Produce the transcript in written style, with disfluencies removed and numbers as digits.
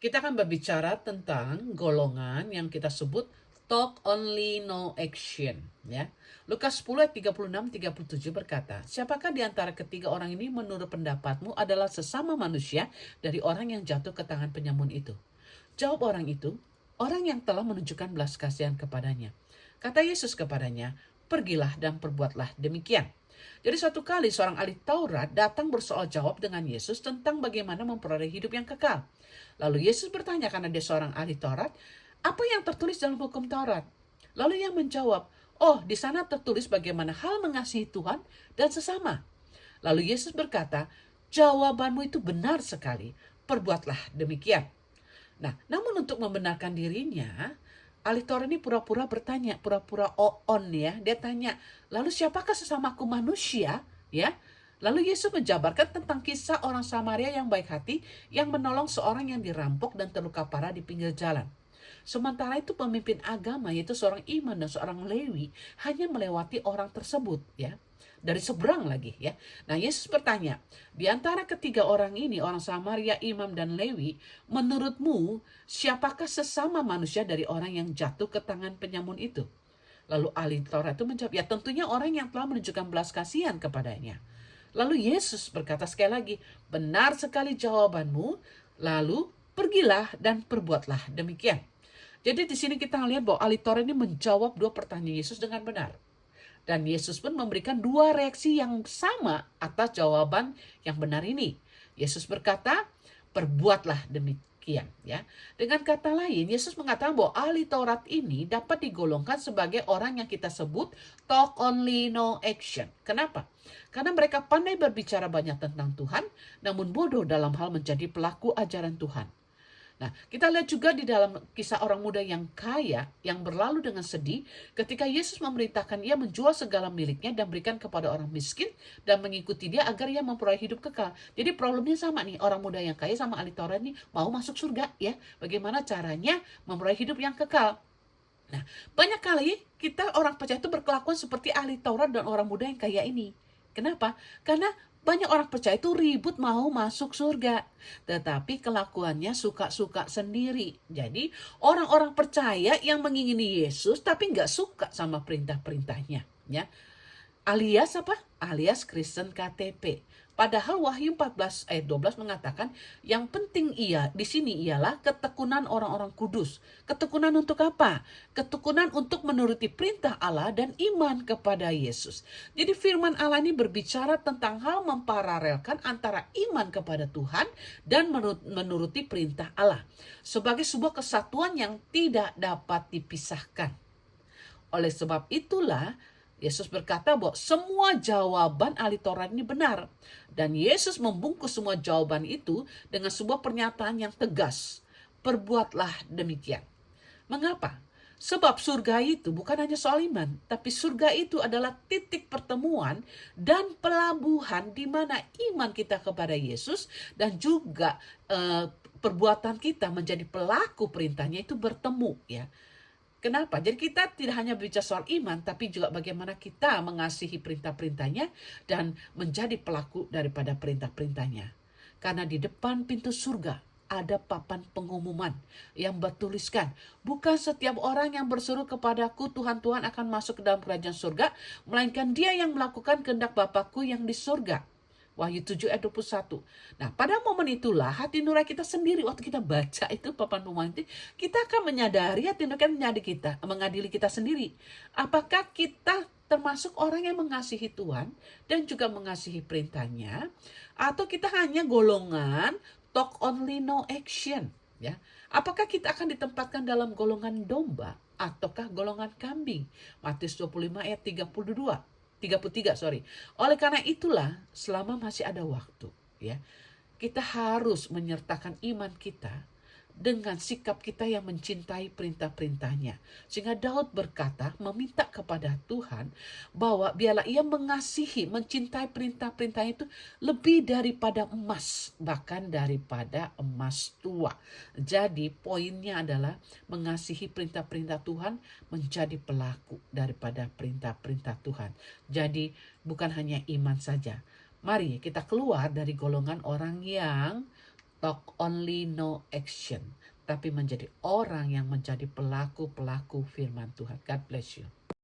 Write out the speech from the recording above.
Kita akan berbicara tentang golongan yang kita sebut talk only no action, ya. Lukas 10 ayat 36-37 berkata, "Siapakah di antara ketiga orang ini menurut pendapatmu adalah sesama manusia dari orang yang jatuh ke tangan penyamun itu?" Jawab orang itu, "Orang yang telah menunjukkan belas kasihan kepadanya." Kata Yesus kepadanya, "Pergilah dan perbuatlah demikian." Jadi suatu kali seorang ahli Taurat datang bersoal jawab dengan Yesus tentang bagaimana memperoleh hidup yang kekal. Lalu Yesus bertanya karena dia seorang ahli Taurat, "Apa yang tertulis dalam hukum Taurat?" Lalu ia menjawab, "Oh, di sana tertulis bagaimana hal mengasihi Tuhan dan sesama." Lalu Yesus berkata, "Jawabanmu itu benar sekali. Perbuatlah demikian." Nah, namun untuk membenarkan dirinya, ahli Taurat ini pura-pura bertanya, pura-pura on ya. Dia tanya, "Lalu siapakah sesamaku manusia?" Ya. Lalu Yesus menjabarkan tentang kisah orang Samaria yang baik hati yang menolong seorang yang dirampok dan terluka parah di pinggir jalan. Sementara itu pemimpin agama yaitu seorang imam dan seorang Lewi hanya melewati orang tersebut, ya. Dari seberang lagi, ya. Nah, Yesus bertanya, "Di antara ketiga orang ini, orang Samaria, imam dan Lewi, menurutmu siapakah sesama manusia dari orang yang jatuh ke tangan penyamun itu?" Lalu ahli Taurat itu menjawab, "Ya tentunya orang yang telah menunjukkan belas kasihan kepadanya." Lalu Yesus berkata sekali lagi, "Benar sekali jawabanmu, lalu pergilah dan perbuatlah demikian." Jadi di sini kita melihat bahwa ahli Taurat ini menjawab dua pertanyaan Yesus dengan benar. Dan Yesus pun memberikan dua reaksi yang sama atas jawaban yang benar ini. Yesus berkata, "Perbuatlah demikian." Ya. Dengan kata lain, Yesus mengatakan bahwa ahli Taurat ini dapat digolongkan sebagai orang yang kita sebut talk only no action. Kenapa? Karena mereka pandai berbicara banyak tentang Tuhan, namun bodoh dalam hal menjadi pelaku ajaran Tuhan. Nah, kita lihat juga di dalam kisah orang muda yang kaya, yang berlalu dengan sedih, ketika Yesus memerintahkan ia menjual segala miliknya dan berikan kepada orang miskin, dan mengikuti dia agar ia memperoleh hidup kekal. Jadi problemnya sama nih, orang muda yang kaya sama ahli Taurat nih mau masuk surga, ya. Bagaimana caranya memperoleh hidup yang kekal? Nah, banyak kali kita orang percaya itu berkelakuan seperti ahli Taurat dan orang muda yang kaya ini. Kenapa? Karena banyak orang percaya itu ribut mau masuk surga, tetapi kelakuannya suka-suka sendiri. Jadi orang-orang percaya yang mengingini Yesus tapi nggak suka sama perintah-perintahnya, ya. Alias apa? Alias Kristen KTP. Padahal Wahyu 14 ayat 12 mengatakan yang penting di sini ialah ketekunan orang-orang kudus. Ketekunan untuk apa? Ketekunan untuk menuruti perintah Allah dan iman kepada Yesus. Jadi firman Allah ini berbicara tentang hal memparalelkan antara iman kepada Tuhan dan menuruti perintah Allah sebagai sebuah kesatuan yang tidak dapat dipisahkan. Oleh sebab itulah Yesus berkata bahwa semua jawaban ahli Taurat ini benar. Dan Yesus membungkus semua jawaban itu dengan sebuah pernyataan yang tegas. Perbuatlah demikian. Mengapa? Sebab surga itu bukan hanya soal iman, tapi surga itu adalah titik pertemuan dan pelabuhan di mana iman kita kepada Yesus dan juga perbuatan kita menjadi pelaku perintahnya itu bertemu, ya. Kenapa? Jadi kita tidak hanya berbicara soal iman, tapi juga bagaimana kita mengasihi perintah-perintahnya dan menjadi pelaku daripada perintah-perintahnya. Karena di depan pintu surga ada papan pengumuman yang bertuliskan, "Bukan setiap orang yang berseru kepadaku, Tuhan, Tuhan akan masuk ke dalam kerajaan surga, melainkan dia yang melakukan kehendak Bapakku yang di surga." Wahyu 7 ayat 21. Nah, pada momen itulah hati nurani kita sendiri waktu kita baca itu papan pengumuman itu, kita akan menyadari hati nurani kita mengadili kita sendiri. Apakah kita termasuk orang yang mengasihi Tuhan dan juga mengasihi perintahnya, atau kita hanya golongan talk only no action, ya? Apakah kita akan ditempatkan dalam golongan domba ataukah golongan kambing? Matius 25 ayat 33, sorry. Oleh karena itulah selama masih ada waktu, ya, kita harus menyertakan iman kita dengan sikap kita yang mencintai perintah-perintahnya. Sehingga Daud berkata, meminta kepada Tuhan bahwa biarlah ia mengasihi, mencintai perintah-perintahnya itu lebih daripada emas, bahkan daripada emas tua. Jadi poinnya adalah mengasihi perintah-perintah Tuhan, menjadi pelaku daripada perintah-perintah Tuhan. Jadi bukan hanya iman saja. Mari kita keluar dari golongan orang yang talk only no action, tapi menjadi orang yang menjadi pelaku-pelaku firman Tuhan. God bless you.